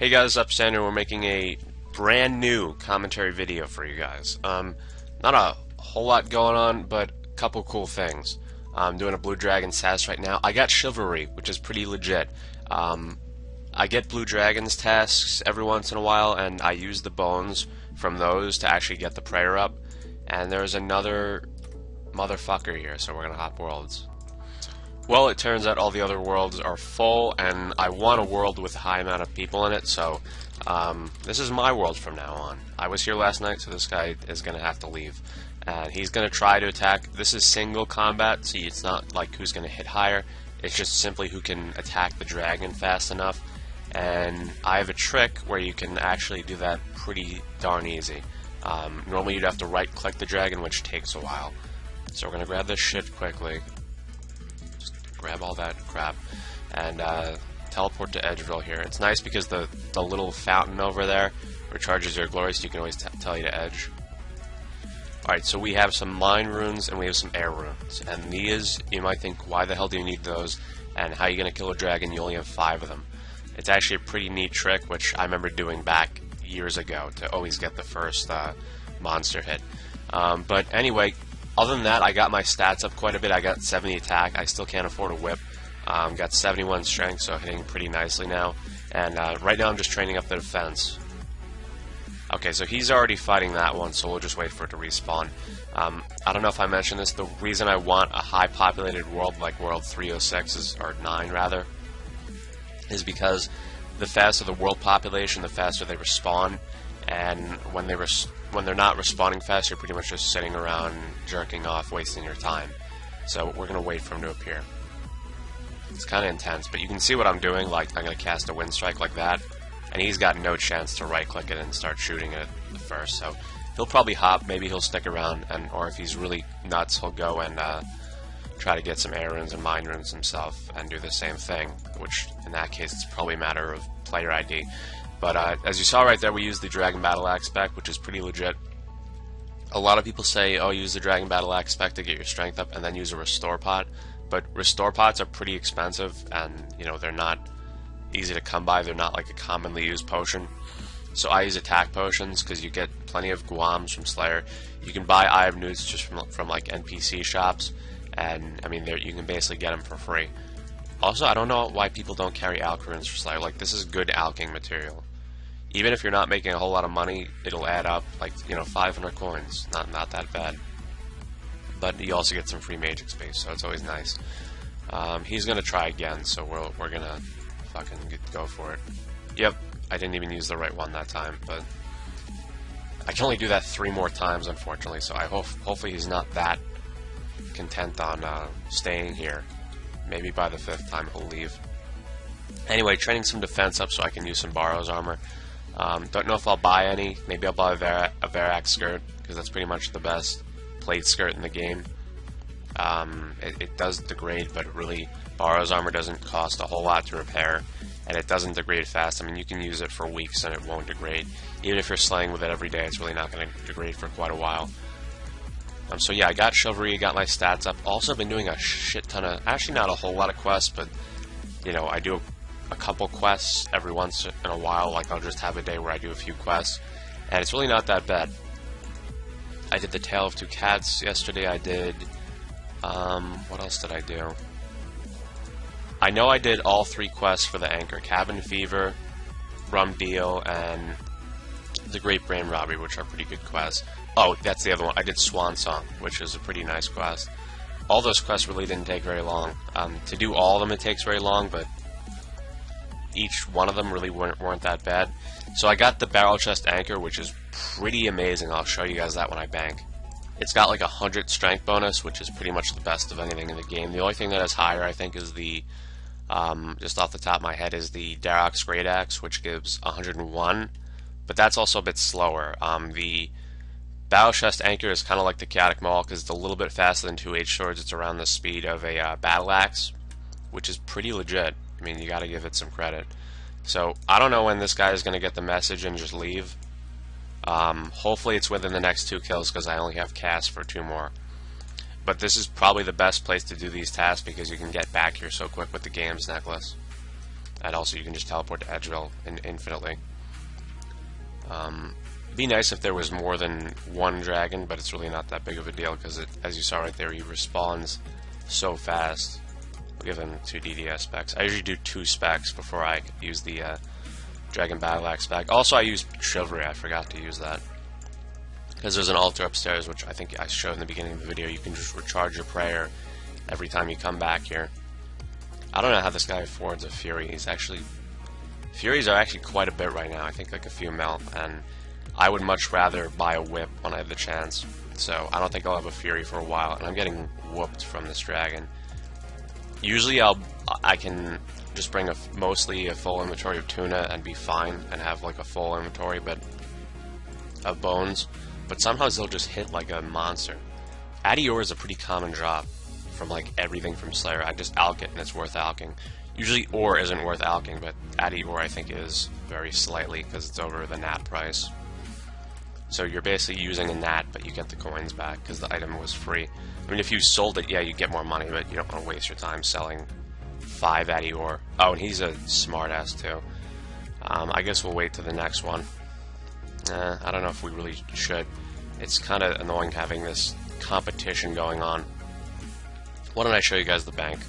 Hey guys, up Sander. We're making a brand new commentary video for you guys. Not a whole lot going on, but a couple cool things. I'm doing a Blue Dragon task right now. I got Chivalry, which is pretty legit. I get Blue Dragons tasks every once in a while, and I use the bones from those to actually get the prayer up. And there's another motherfucker here, so we're gonna hop worlds. Well, it turns out all the other worlds are full, and I want a world with a high amount of people in it, so this is my world from now on. I was here last night, so this guy is going to have to leave. And he's going to try to attack. This is single combat, so it's not like who's going to hit higher. It's just simply who can attack the dragon fast enough. And I have a trick where you can actually do that pretty darn easy. Normally you'd have to right-click the dragon, which takes a while. So we're going to grab this shit quickly. Grab all that crap and teleport to Edgeville here. It's nice because the little fountain over there recharges your glory, so you can always tell you to edge. Alright, so we have some mine runes and we have some air runes. And these, you might think, why the hell do you need those? And how are you going to kill a dragon? You only have 5 of them. It's actually a pretty neat trick, which I remember doing back years ago to always get the first monster hit. But anyway, other than that, I got my stats up quite a bit. I got 70 attack. I still can't afford a whip. Got 71 strength, so hitting pretty nicely now. And right now I'm just training up the defense. Okay, so he's already fighting that one, so we'll just wait for it to respawn. I don't know if I mentioned this. The reason I want a high populated world like World 306 or 9 rather, is because the faster the world population, the faster they respawn. And when they're not responding fast, you're pretty much just sitting around jerking off, wasting your time. So we're going to wait for him to appear. It's kind of intense, but you can see what I'm doing. Like, I'm going to cast a wind strike like that, and he's got no chance to right-click it and start shooting it at first. So he'll probably hop, maybe he'll stick around, or if he's really nuts, he'll go and try to get some air runes and mine runes himself and do the same thing, which in that case it's probably a matter of player ID. But as you saw right there, we used the Dragon Battle Axe spec, which is pretty legit. A lot of people say, oh, use the Dragon Battle Axe spec to get your strength up and then use a restore pot. But restore pots are pretty expensive, and you know, they're not easy to come by. They're not like a commonly used potion. So I use attack potions because you get plenty of Guams from Slayer. You can buy Eye of Newts just from like NPC shops, and I mean, you can basically get them for free. Also, I don't know why people don't carry alch runes for Slayer. Like, this is good alching material. Even if you're not making a whole lot of money, it'll add up, like, you know, 500 coins. Not that bad. But you also get some free magic space, so it's always nice. He's gonna try again, so we're gonna fucking go for it. Yep, I didn't even use the right one that time, but I can only do that 3 more times, unfortunately. So I hopefully he's not that content on staying here. Maybe by the 5th time he'll leave. Anyway, training some defense up so I can use some Barrow's armor. Don't know if I'll buy any. Maybe I'll buy a Verax skirt, because that's pretty much the best plate skirt in the game. It does degrade, but really, Barrow's armor doesn't cost a whole lot to repair, and it doesn't degrade fast. I mean, you can use it for weeks and it won't degrade. Even if you're slaying with it every day, it's really not going to degrade for quite a while. So yeah, I got Chivalry, got my stats up. Also been doing a shit ton of, actually not a whole lot of quests, but you know, I do a couple quests every once in a while. Like, I'll just have a day where I do a few quests, and it's really not that bad. I did the Tale of Two Cats yesterday. I did, what else did I do? I know I did all 3 quests for the Anchor: Cabin Fever, Rum Deal, and the Great Brain Robbery, which are pretty good quests. Oh, that's the other one. I did Swan Song, which is a pretty nice quest. All those quests really didn't take very long. To do all of them, it takes very long, but each one of them really weren't that bad. So I got the Barrelchest Anchor, which is pretty amazing. I'll show you guys that when I bank. It's got like 100 strength bonus, which is pretty much the best of anything in the game. The only thing that is higher, I think, is the, just off the top of my head, is the Darroch's Great Axe, which gives 101, but that's also a bit slower. The Barrelchest Anchor is kind of like the Chaotic Maul, because it's a little bit faster than 2H swords. It's around the speed of a Battle Axe, which is pretty legit. I mean, you gotta give it some credit. So, I don't know when this guy is going to get the message and just leave. Hopefully it's within the next 2 kills, because I only have cast for 2 more. But this is probably the best place to do these tasks, because you can get back here so quick with the Games necklace. and also you can just teleport to Edgeville infinitely. Be nice if there was more than one dragon, but it's really not that big of a deal because, as you saw right there, he respawns so fast. We'll give him 2 DDS specs. I usually do 2 specs before I use the Dragon Battle Axe spec. Also, I use Chivalry. I forgot to use that because there's an altar upstairs, which I think I showed in the beginning of the video. You can just recharge your prayer every time you come back here. I don't know how this guy affords a Fury. Furies are actually quite a bit right now. I think like a few mil, and I would much rather buy a whip when I have the chance. So I don't think I'll have a Fury for a while, and I'm getting whooped from this dragon. Usually I can just bring mostly a full inventory of tuna and be fine and have like a full inventory of bones, but sometimes they'll just hit like a monster. Addy ore is a pretty common drop from like everything from Slayer. I just alch it and it's worth alching. Usually ore isn't worth alching, but Addy ore I think is very slightly because it's over the nat price. So you're basically using a nat, but you get the coins back because the item was free. I mean, if you sold it, yeah, you get more money, but you don't want to waste your time selling 5 Addy ore. Oh, and he's a smartass too. I guess we'll wait to the next one. I don't know if we really should. It's kind of annoying having this competition going on. Why don't I show you guys the bank?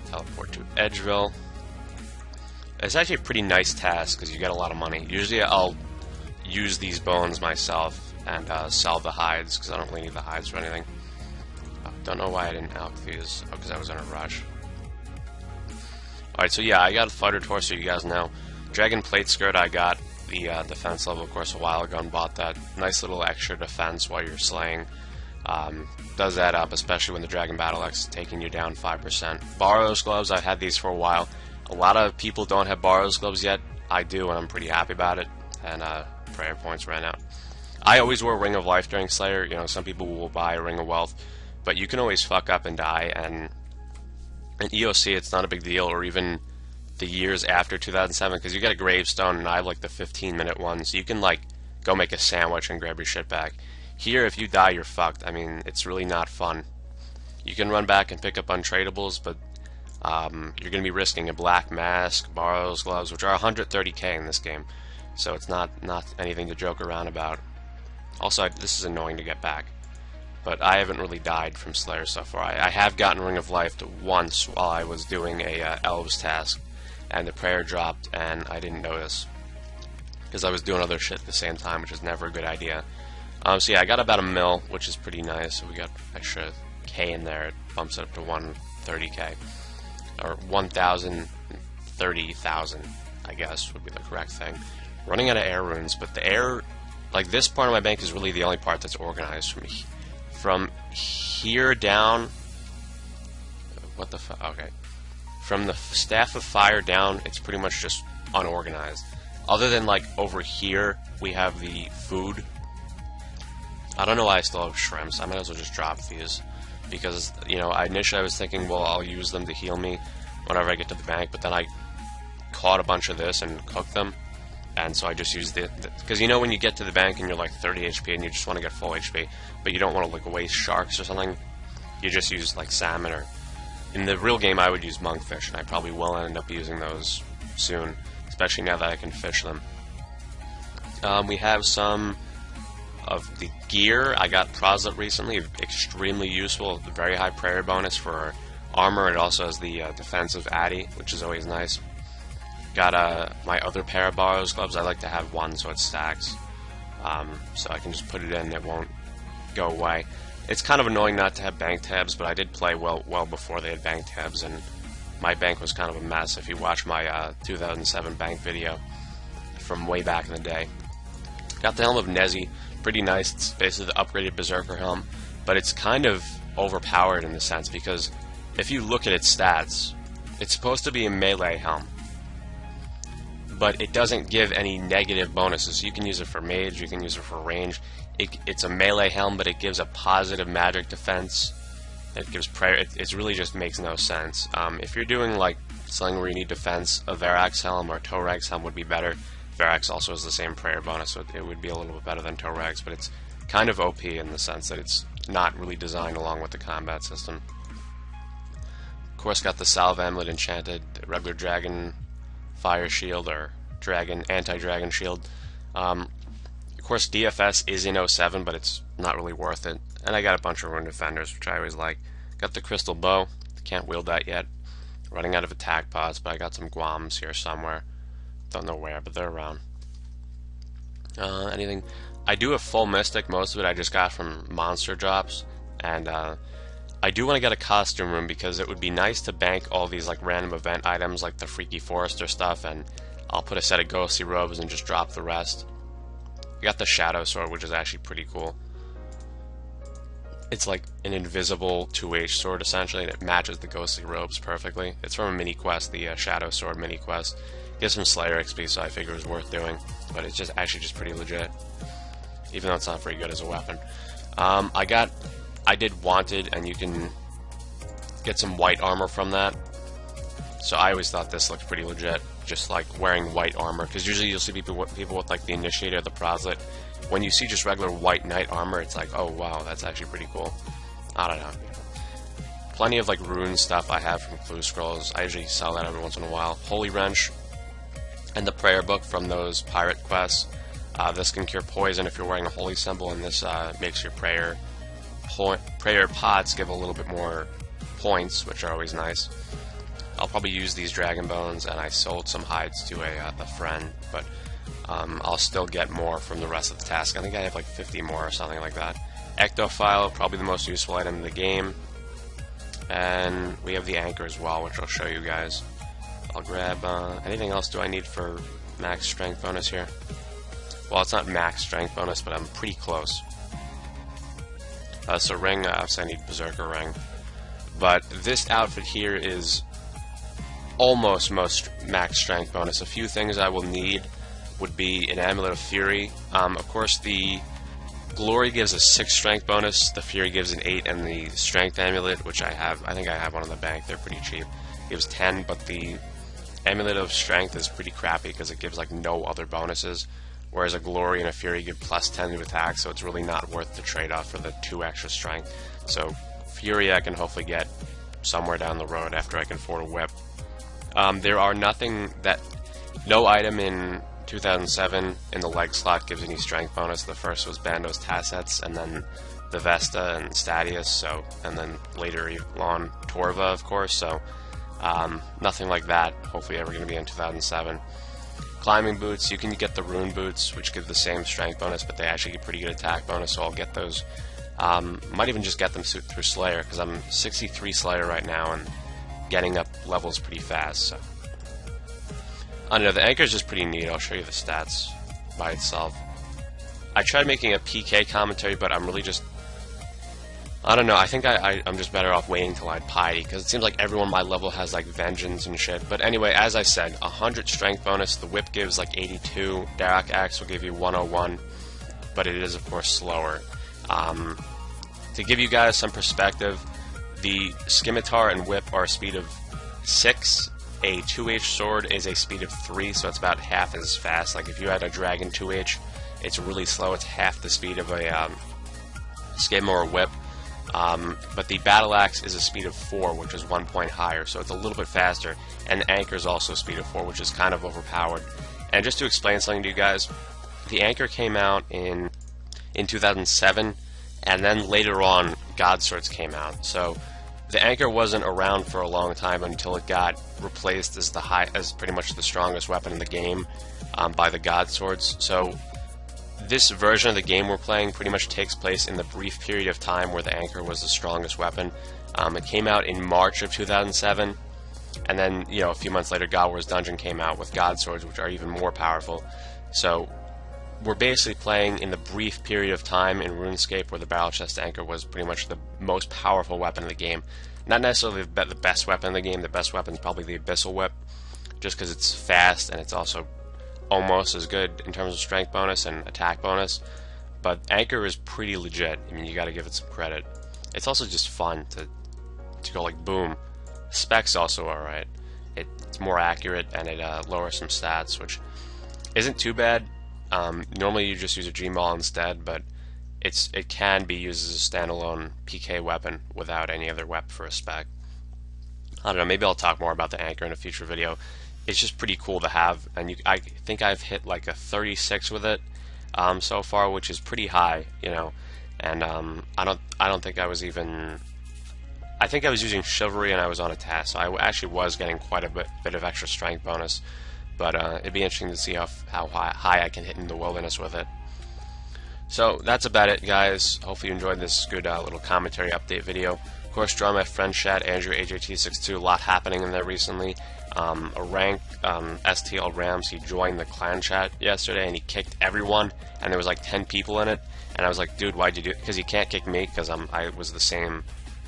Teleport to Edgeville. It's actually a pretty nice task because you get a lot of money. Usually I'll use these bones myself and sell the hides because I don't really need the hides for anything. Don't know why I didn't alch these. Oh, because I was in a rush. Alright, so yeah, I got a fighter torso, you guys know. Dragon plate skirt, I got the defense level, of course, a while ago and bought that. Nice little extra defense while you're slaying. Does add up, especially when the Dragon Battle Axe is taking you down 5%. Barrelchest gloves, I've had these for a while. A lot of people don't have Barrelchest gloves yet. I do, and I'm pretty happy about it. And prayer points ran out. I always wear Ring of Life during Slayer. You know, some people will buy Ring of Wealth, but you can always fuck up and die. And in EOC, it's not a big deal, or even the years after 2007, because you get a gravestone, and I have like the 15-minute one, so you can like go make a sandwich and grab your shit back. Here, if you die, you're fucked. I mean, it's really not fun. You can run back and pick up untradables, but you're going to be risking a black mask, Barrelchest gloves, which are 130k in this game, so it's not anything to joke around about. Also, this is annoying to get back, but I haven't really died from Slayer so far. I have gotten Ring of Life once while I was doing a Elves task, and the prayer dropped, and I didn't notice, because I was doing other shit at the same time, which is never a good idea. So yeah, I got about a mil, which is pretty nice, so we got extra K in there. It bumps it up to 130k. Or 1,030,000, I guess, would be the correct thing. Running out of air runes, but the air, like this part of my bank is really the only part that's organized from here down. What the fuck? Okay. From the Staff of Fire down, it's pretty much just unorganized. Other than like over here, we have the food. I don't know why I still have shrimps. I might as well just drop these. Because, you know, initially I was thinking, well, I'll use them to heal me whenever I get to the bank, but then I caught a bunch of this and cooked them, and so I just used it, because you know when you get to the bank and you're like 30 HP and you just want to get full HP, but you don't want to like waste sharks or something, you just use like salmon, or in the real game I would use monkfish, and I probably will end up using those soon, especially now that I can fish them. We have some of the gear. I got Proselyte recently, extremely useful, very high prayer bonus for armor. It also has the defensive Addy, which is always nice. Got my other pair of Barrelchest gloves. I like to have one so it stacks, so I can just put it in, it won't go away. It's kind of annoying not to have bank tabs, but I did play well before they had bank tabs, and my bank was kind of a mess if you watch my 2007 bank video from way back in the day. Got the Helm of Nezi. Pretty nice. It's basically the upgraded Berserker helm, but it's kind of overpowered in the sense, because if you look at its stats, it's supposed to be a melee helm, but it doesn't give any negative bonuses. You can use it for mage, you can use it for range. It's a melee helm, but it gives a positive magic defense. It gives prayer. It really just makes no sense. If you're doing like something where you need defense, a Verax helm or a Torag's helm would be better. Verax also has the same prayer bonus, so it would be a little bit better than Torag's, but it's kind of OP in the sense that it's not really designed along with the combat system. course, got the Salve Amulet enchanted, regular Dragon Fire Shield, or Dragon Anti-Dragon Shield. Of course, DFS is in 07, but it's not really worth it. And I got a bunch of Rune Defenders, which I always like. Got the Crystal Bow. Can't wield that yet. Running out of attack pods, but I got some Guams here somewhere. Don't know where, but they're around. Anything? I do have full Mystic. Most of it I just got from monster drops. And I do want to get a costume room because it would be nice to bank all these like random event items like the Freaky Forester stuff, and I'll put a set of ghostly robes and just drop the rest. I got the Shadow Sword, which is actually pretty cool. It's like an invisible 2H sword essentially, and it matches the ghostly robes perfectly. It's from a mini quest, the Shadow Sword mini quest. Gives some Slayer XP, so I figure it was worth doing. But it's just actually just pretty legit, even though it's not very good as a weapon. I did Wanted, and you can get some white armor from that. So I always thought this looked pretty legit, just like wearing white armor, because usually you'll see people with like the Initiator, the Proselyte. When you see just regular white knight armor, it's like, oh wow, that's actually pretty cool. I don't know. Plenty of like rune stuff I have from Clue Scrolls. I usually sell that every once in a while. Holy Wrench and the Prayer Book from those pirate quests. This can cure poison if you're wearing a holy symbol, and this makes your prayer pods give a little bit more points, which are always nice. I'll probably use these dragon bones, and I sold some hides to a friend, but I'll still get more from the rest of the task. I think I have like 50 more or something like that. Ectophile, probably the most useful item in the game. And we have the Anchor as well, which I'll show you guys. I'll grab, anything else do I need for max strength bonus here? Well, it's not max strength bonus, but I'm pretty close. So ring, obviously I need Berserker ring. But this outfit here is almost most max strength bonus. A few things I will need would be an Amulet of Fury. Of course, the Glory gives a 6 strength bonus, the Fury gives an 8, and the Strength Amulet, which I think I have one in the bank, they're pretty cheap, gives 10, but the Amulet of Strength is pretty crappy because it gives like no other bonuses, whereas a Glory and a Fury give plus 10 to attack, so it's really not worth the trade-off for the 2 extra strength. So Fury I can hopefully get somewhere down the road after I can afford a whip. There are no item in 2007 in the leg slot gives any strength bonus. The first was Bando's Tassets, and then the Vesta and Stadius, and then later on Torva, of course, so nothing like that hopefully ever going to be in 2007. Climbing boots, you can get the rune boots, which give the same strength bonus, but they actually give pretty good attack bonus, so I'll get those. Might even just get them through Slayer, because I'm 63 Slayer right now, and getting up levels pretty fast, so. I don't know, the Anchor is just pretty neat. I'll show you the stats by itself. I tried making a PK commentary, but I'm really just... I don't know, I think I'm just better off waiting till I had Piety, because it seems like everyone my level has like Vengeance and shit. But anyway, as I said, 100 strength bonus, the whip gives like 82, Darak Axe will give you 101, but it is of course slower. To give you guys some perspective, the Scimitar and whip are a speed of 6, a 2H sword is a speed of 3, so it's about half as fast. Like if you had a Dragon 2H, it's really slow, it's half the speed of a Skim or a whip. But the Battle Axe is a speed of 4, which is 1 point higher, so it's a little bit faster. And the Anchor is also a speed of 4, which is kind of overpowered. And just to explain something to you guys, the Anchor came out in 2007, and then later on, God Swords came out. So the Anchor wasn't around for a long time until it got replaced as pretty much the strongest weapon in the game by the God Swords. So this version of the game we're playing pretty much takes place in the brief period of time where the Anchor was the strongest weapon. It came out in March of 2007, and then a few months later, God Wars Dungeon came out with God Swords, which are even more powerful. So we're basically playing in the brief period of time in RuneScape where the Barrelchest Anchor was pretty much the most powerful weapon in the game. Not necessarily the best weapon in the game. The best weapon is probably the Abyssal Whip, just because it's fast and it's also almost as good in terms of strength bonus and attack bonus. But Anchor is pretty legit. I mean, you got to give it some credit. It's also just fun to go like boom. Spec's also alright. It's more accurate and it lowers some stats, which isn't too bad. Normally you just use a Gmaul instead, but it can be used as a standalone PK weapon without any other weapon for a spec. I don't know, maybe I'll talk more about the Anchor in a future video. It's just pretty cool to have, and I think I've hit like a 36 with it so far, which is pretty high, you know. And I don't think I was even. I think I was using Chivalry and I was on a task, so I actually was getting quite a bit of extra strength bonus. But it'd be interesting to see how high I can hit in the wilderness with it. So that's about it, guys. Hopefully you enjoyed this good little commentary update video. Of course, join my friend chat, Andrew AJT62. A lot happening in there recently. A rank STL Rams, he joined the clan chat yesterday and he kicked everyone, and there was like 10 people in it. And I was like, dude, why'd you do it? Because he can't kick me because I was the same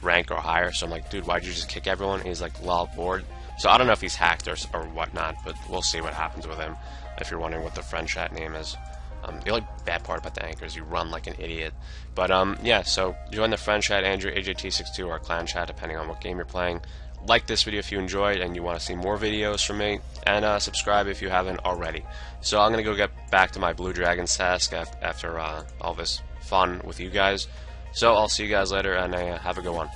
rank or higher. So I'm like, dude, why'd you just kick everyone? And he's like, lol, bored. So I don't know if he's hacked or whatnot, but we'll see what happens with him. If you're wondering what the friend chat name is. The only bad part about the Anchor is you run like an idiot. But yeah, so join the friend chat, Andrew AJT62, or clan chat, depending on what game you're playing. Like this video if you enjoyed and you want to see more videos from me, and subscribe if you haven't already. So I'm going to go get back to my Blue Dragons task after all this fun with you guys. So I'll see you guys later, and have a good one.